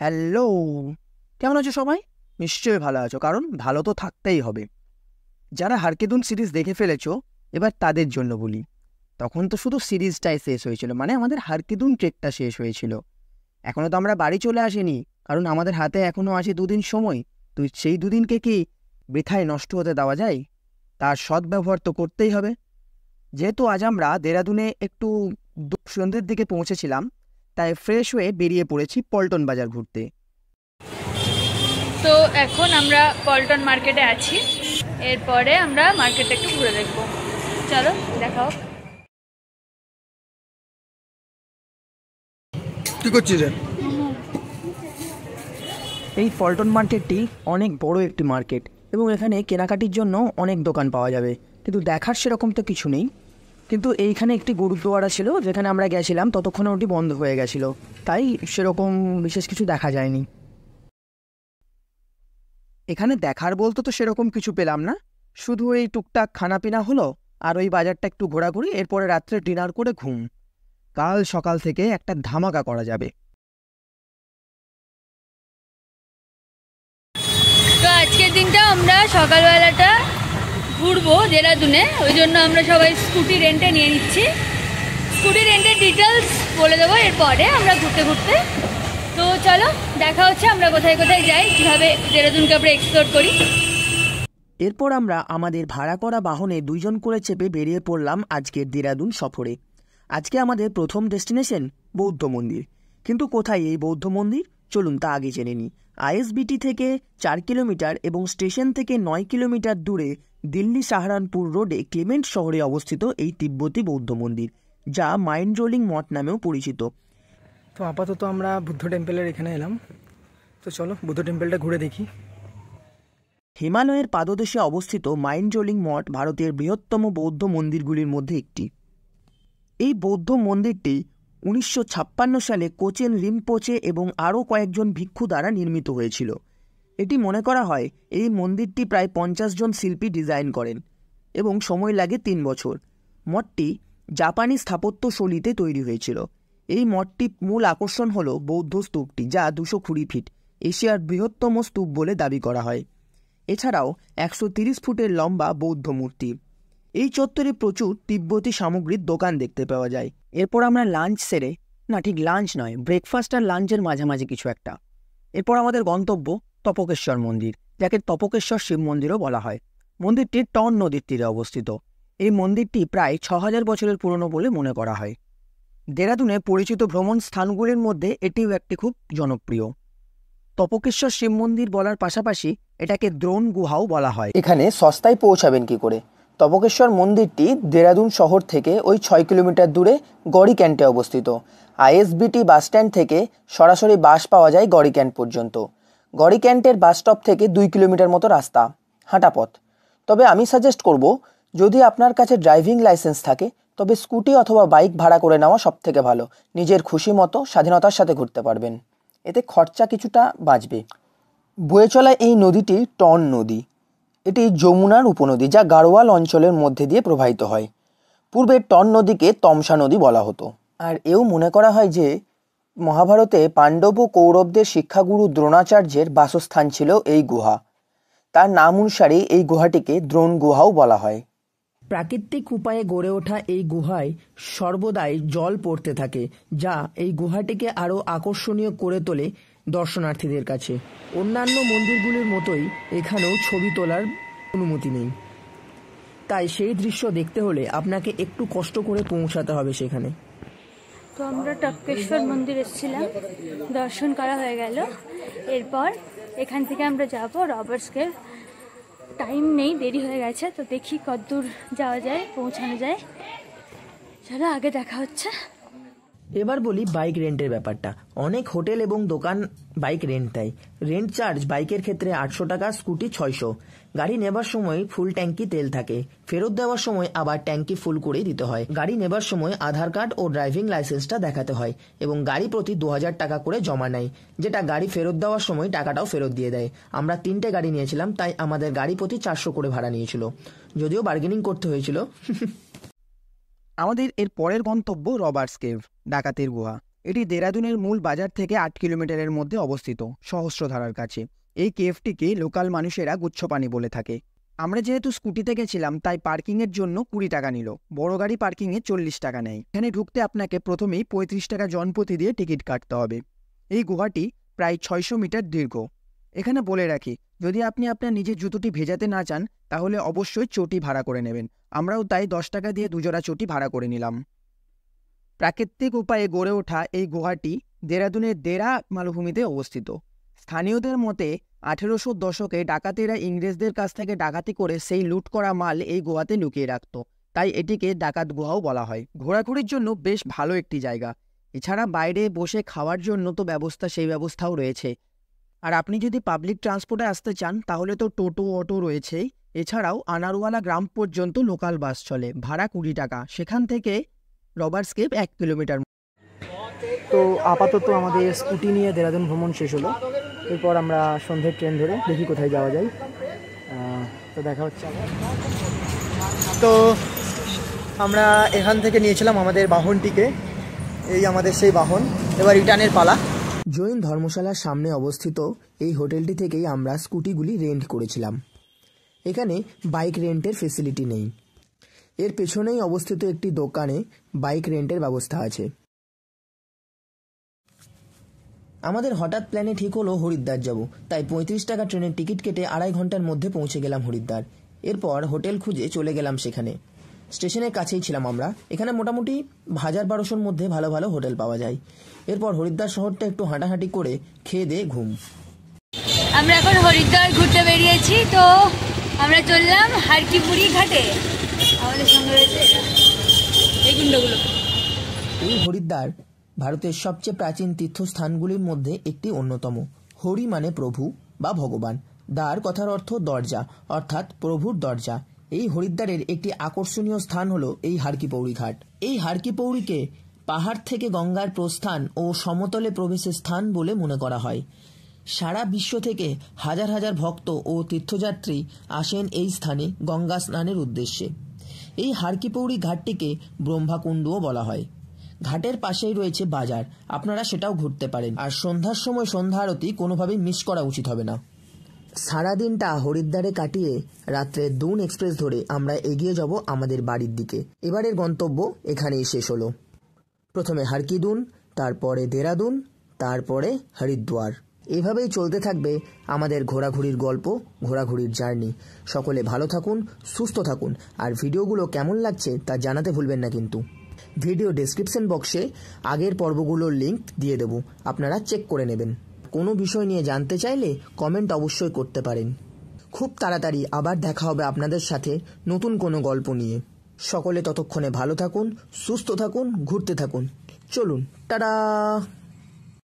Hello, কেমন আছো সবাই? নিশ্চয়ই ভালো আছো, কারণ ভালো তো থাকতেই হবে। যারা হারকেদুন সিরিজ দেখে ফেলেছো, এবার তাদের জন্য বলি, তখন তো শুধু সিরিজটাই শেষ হয়েছিল, মানে আমাদের হারকেদুন ট্রেকটা শেষ হয়েছিল। এখনও তো আমরা বাড়ি চলে আসিনি, কারণ আমাদের হাতে এখনও আছে 2 দিন সময়। তো সেই 2 দিনকে কি বৃথায় নষ্ট হতে দেওয়া যায়? তার সদ্ব্যবহার তো করতেই হবে। যেহেতু আজ আমরা দেরাদুনে একটু সন্ধ্যের দিকে পৌঁছেছিলাম, তাই ফ্রেশ হয়ে বেরিয়ে পড়েছি পল্টন বাজার ঘুরতে। তো এখন আমরা পল্টন মার্কেটে আছি, এরপরে আমরা মার্কেটটা একটু ঘুরে দেখব। চলো দেখাও। কি করছিস? এই পল্টন মার্কেটটি অনেক বড় একটি মার্কেট এবং এখানে কেনাকাটির জন্য অনেক দোকান পাওয়া যাবে, কিন্তু দেখার সেরকম তো কিছু নেই। কিন্তু এইখানে একটি গুরুদ্বারা ছিল, যেখানে আমরা গেছিলাম ততক্ষণে ওটি বন্ধ হয়ে গেছিল, তাই সেরকম বিশেষ কিছু দেখা যায়নি। এখানে দেখার বলতে তো সেরকম কিছু পেলাম না, শুধু এই টুকটাক খানাপিনা হলো আর ওই বাজারটা একটু ঘোরাঘুরি, এরপরে রাত্রে ডিনার করে ঘুম। কাল সকাল থেকে একটা ধামাকা করা যাবে। তো আজকের দিনটা আমরা সকালবেলাটা ঘুরবো দেরাদুনে, ওই জন্য আমরা সবাই স্কুটি রেন্টে নিয়ে নিচ্ছি। স্কুটি রেন্টের ডিটেলস বলে দেবো এরপরে আমরা ঘুরতে ঘুরতে। তো চলো দেখা হচ্ছে আমরা কোথায় কোথায় যাই, কীভাবে দেরাদুনকে আমরা এক্সপ্লোর করি। এরপর আমরা আমাদের ভাড়া করা বাহনে 2জন করে চেপে বেরিয়ে পড়লাম আজকের দেরাদুন সফরে। আজকে আমাদের প্রথম ডেস্টিনেশন বৌদ্ধ মন্দির। কিন্তু কোথায় এই বৌদ্ধ মন্দির, চলুন তা আগে জেনে নিই। আইএসবিটি থেকে 4 কিলোমিটার এবং স্টেশন থেকে 9 কিলোমিটার দূরে দিল্লি সাহারানপুর রোডে ক্লেমেন্ট শহরে অবস্থিত এই তিব্বতী বৌদ্ধ মন্দির, যা মাইন্ড রোলিং মঠ নামেও পরিচিত। তো আপাতত আমরা বুদ্ধ টেম্পলের এখানে এলাম, তো চলো বুদ্ধ টেম্পলটা ঘুরে দেখি। হিমালয়ের পাদদেশে অবস্থিত মাইন্ড রোলিং মঠ ভারতের বৃহত্তম বৌদ্ধ মন্দিরগুলির মধ্যে একটি। এই বৌদ্ধ মন্দিরটি 1956 সালে কোচেন রিম্পোচে এবং আরও কয়েকজন ভিক্ষু দ্বারা নির্মিত হয়েছিল। এটি মনে করা হয় এই মন্দিরটি প্রায় 50 জন শিল্পী ডিজাইন করেন এবং সময় লাগে 3 বছর। মঠটি জাপানি স্থাপত্য শৈলীতে তৈরি হয়েছিল। এই মঠটির মূল আকর্ষণ হল বৌদ্ধ স্তূপটি, যা 220 ফিট, এশিয়ার বৃহত্তম স্তূপ বলে দাবি করা হয়। এছাড়াও 130 ফুটের লম্বা বৌদ্ধ মূর্তি। এই চত্বরে প্রচুর তিব্বতী সামগ্রীর দোকান দেখতে পাওয়া যায়। এরপর আমরা লাঞ্চ সেরে, না ঠিক লাঞ্চ নয়, ব্রেকফাস্ট আর লাঞ্চের মাঝামাঝি কিছু একটা। এরপর আমাদের গন্তব্য তপকেশ্বর মন্দির, যাকে তপকেশ্বর শিব মন্দিরও বলা হয়। মন্দিরটি টন নদীর তীরে অবস্থিত। এই মন্দিরটি প্রায় 6000 বছরের পুরনো বলে মনে করা হয়। দেরাদুনে পরিচিত ভ্রমণ স্থানগুলির মধ্যে এটিও একটি খুব জনপ্রিয়। তপকেশ্বর শিব মন্দির বলার পাশাপাশি এটাকে দ্রোণ গুহাও বলা হয়। এখানে সস্তায় পৌঁছাবেন কি করে? তপকেশ্বর মন্দিরটি দেরাদুন শহর থেকে ওই 6 কিলোমিটার দূরে গড়ি ক্যান্টে অবস্থিত। আইএসবিটি বাস স্ট্যান্ড থেকে সরাসরি বাস পাওয়া যায় গড়ি ক্যান্ট পর্যন্ত। গড়ি ক্যান্টের বাস স্টপ থেকে 2 কিলোমিটার মতো রাস্তা, হাঁটা পথ। তবে আমি সাজেস্ট করব, যদি আপনার কাছে ড্রাইভিং লাইসেন্স থাকে তবে স্কুটি অথবা বাইক ভাড়া করে নেওয়া সবথেকে ভালো। নিজের খুশি মতো স্বাধীনতার সাথে ঘুরতে পারবেন, এতে খরচা কিছুটা বাঁচবে। বয়ে চলা এই নদীটি টন নদী। এটি যমুনার উপনদী, যা গাড়োয়াল অঞ্চলের মধ্যে দিয়ে প্রবাহিত হয়। পূর্বে টন নদীকে তমসা নদী বলা হতো। আর এও মনে করা হয় যে মহাভারতে পাণ্ডব ও কৌরবদের শিক্ষাগুরু দ্রোণাচার্যের বাসস্থান ছিল এই গুহা। তার নাম অনুসারে এই গুহাটিকে দ্রোণ গুহাও বলা হয়। প্রাকৃতিক উপায়ে গড়ে ওঠা এই গুহায় সর্বদাই জল পড়তে থাকে, যা এই গুহাটিকে আরও আকর্ষণীয় করে তোলে দর্শনার্থীদের কাছে। অন্যান্য মন্দিরগুলির মতোই এখানেও ছবি তোলার অনুমতি নেই, তাই সেই দৃশ্য দেখতে হলে আপনাকে একটু কষ্ট করে পৌঁছাতে হবে সেখানে। তো আমরা টপকেশ্বর মন্দির এসেছিলাম, দর্শন করা হয়ে গেল। এরপর এখান থেকে আমরা যাব রবার্টস কেভ। টাইম নেই, দেরি হয়ে গেছে, তো দেখি কতদূর যাওয়া যায়, পৌঁছানো যায়। চলো আগে দেখা হচ্ছে। এবার বলি বাইক রেন্টের ব্যাপারটা। অনেক হোটেল এবং দোকান বাইক রেন্ট দেয়। রেন্ট চার্জ বাইকের ক্ষেত্রে 800 টাকা, স্কুটি 600। গাড়ি নেবার সময় ফুল ট্যাঙ্কি তেল থাকে, ফেরত দেওয়ার সময় আবার ট্যাঙ্কি ফুল করেই দিতে হয়। গাড়ি নেবার সময় আধার কার্ড ও ড্রাইভিং লাইসেন্সটা দেখাতে হয় এবং গাড়ি প্রতি 2000 টাকা করে জমা নেয়, যেটা গাড়ি ফেরত দেওয়ার সময় টাকাটাও ফেরত দিয়ে দেয়। আমরা 3টে গাড়ি নিয়েছিলাম, তাই আমাদের গাড়ি প্রতি 400 করে ভাড়া নিয়েছিল, যদিও বার্গেনিং করতে হয়েছিল। আমাদের এর পরের গন্তব্য রবার্টস কেভ, ডাকাতের গুহা। এটি দেরাদুনের মূল বাজার থেকে 8 কিলোমিটারের মধ্যে অবস্থিত, সহস্রধারার কাছে। এই কেভটিকে লোকাল মানুষেরা গুচ্ছপানি বলে থাকে। আমরা যেহেতু স্কুটিতে গেছিলাম তাই পার্কিংয়ের জন্য 20 টাকা নিল, বড় গাড়ি পার্কিংয়ে 40 টাকা নেয়। এখানে ঢুকতে আপনাকে প্রথমেই 35 টাকা জনপ্রতি দিয়ে টিকিট কাটতে হবে। এই গুহাটি প্রায় 600 মিটার দীর্ঘ। এখানে বলে রাখি, যদি আপনি আপনার নিজের জুতোটি ভেজাতে না চান তাহলে অবশ্যই চটি ভাড়া করে নেবেন। আমরাও তাই 10 টাকা দিয়ে 2 জোড়া চটি ভাড়া করে নিলাম। প্রাকৃতিক উপায়ে গড়ে ওঠা এই গুহাটি দেরাদুনের দেরা মালভূমিতে অবস্থিত। স্থানীয়দের মতে 1800 দশকে ডাকাতেরা ইংরেজদের কাছ থেকে ডাকাতি করে সেই লুট করা মাল এই গুহাতে লুকিয়ে রাখত, তাই এটিকে ডাকাত গুহাও বলা হয়। ঘোরাঘুরির জন্য বেশ ভালো একটি জায়গা। এছাড়া বাইরে বসে খাওয়ার জন্য তো সেই ব্যবস্থাও রয়েছে। আর আপনি যদি পাবলিক ট্রান্সপোর্টে আসতে চান তাহলে তো টোটো, অটো রয়েছেই। এছাড়াও আনারওয়ালা গ্রাম পর্যন্ত লোকাল বাস চলে, ভাড়া 20 টাকা। সেখান থেকে রবার্টস কেভ 1 কিলোমিটার। তো আপাতত আমাদের স্কুটি নিয়ে দেরাদুন ভ্রমণ শেষ হলো। এরপর আমরা সন্ধ্যের ট্রেন ধরে দেখি কোথায় যাওয়া যায়। তো দেখা হচ্ছে আবার। তো আমরা এখান থেকে নিয়েছিলাম আমাদের বাহনটিকে, এই আমাদের সেই বাহন। এবার রিটার্নের পালা। জৈন ধর্মশালার সামনে অবস্থিত এই হোটেলটি থেকেই আমরা স্কুটিগুলি রেন্ট করেছিলাম। এখানে বাইক রেন্টের ফেসিলিটি নেই। এর পেছনেই অবস্থিত একটি দোকানে বাইক রেন্টের ব্যবস্থা আছে। আমাদের হঠাৎ প্ল্যানে ঠিক হলো হরিদ্বার যাব, তাই 35 টাকা ট্রেনের টিকিট কেটে 2.5 ঘন্টার মধ্যে পৌঁছে গেলাম হরিদ্বার। এরপর হোটেল খুঁজে চলে গেলাম সেখানে। স্টেশনের কাছেই ছিলাম আমরা। এখানে মোটামুটি 1000-1200-র মধ্যে ভালো ভালো হোটেল পাওয়া যায়। এরপর হরিদ্বার শহরটা একটু হাঁটাহাঁটি করে খেয়ে দিয়ে ঘুম। আমরা এখন হরিদ্বার ঘুরতে বেরিয়েছি। তো আমরা চললাম হারকিপুরি ঘাটে। আমাদের সঙ্গে রয়েছে এই গুন্ডগুলো। এই হরিদ্বার ভারতের সবচেয়ে প্রাচীন তীর্থস্থানগুলির মধ্যে একটি অন্যতম। হরি মানে প্রভু বা ভগবান, দ্বার কথার অর্থ দরজা, অর্থাৎ প্রভুর দরজা। এই হরিদ্বারের একটি আকর্ষণীয় স্থান হলো এই হারকিপৌরি ঘাট। এই হারকিপৌরিকে পাহাড় থেকে গঙ্গার প্রস্থান ও সমতলে প্রবেশের স্থান বলে মনে করা হয়। সারা বিশ্ব থেকে হাজার হাজার ভক্ত ও তীর্থযাত্রী আসেন এই স্থানে গঙ্গা স্নানের উদ্দেশ্যে। এই হারকিপৌরি ঘাটটিকে ব্রহ্মাকুণ্ডও বলা হয়। ঘাটের পাশেই রয়েছে বাজার, আপনারা সেটাও ঘুরতে পারেন। আর সন্ধ্যার সময় সন্ধ্যা আরতি কোনোভাবেই মিস করা উচিত হবে না। সারাদিনটা হরিদ্বারে কাটিয়ে রাত্রে দুন এক্সপ্রেস ধরে আমরা এগিয়ে যাব আমাদের বাড়ির দিকে। এবারের গন্তব্য এখানেই শেষ হলো। প্রথমে হারকিদুন, তারপরে দেরাদুন, তারপরে হরিদ্বার। এভাবেই চলতে থাকবে আমাদের ঘোরাঘুরির গল্প, ঘোরাঘুরির জার্নি। সকলে ভালো থাকুন, সুস্থ থাকুন। আর ভিডিওগুলো কেমন লাগছে তা জানাতে ভুলবেন না কিন্তু। ভিডিও ডেসক্রিপশন বক্সে আগের পর্বগুলোর লিঙ্ক দিয়ে দেব, আপনারা চেক করে নেবেন। কোনো বিষয় নিয়ে জানতে চাইলে কমেন্ট অবশ্যই করতে পারেন। খুব তাড়াতাড়ি আবার দেখা হবে আপনাদের সাথে নতুন কোনো গল্প নিয়ে। সকলে ততক্ষণে ভালো থাকুন, সুস্থ থাকুন, ঘুরতে থাকুন। চলুন, টাটা।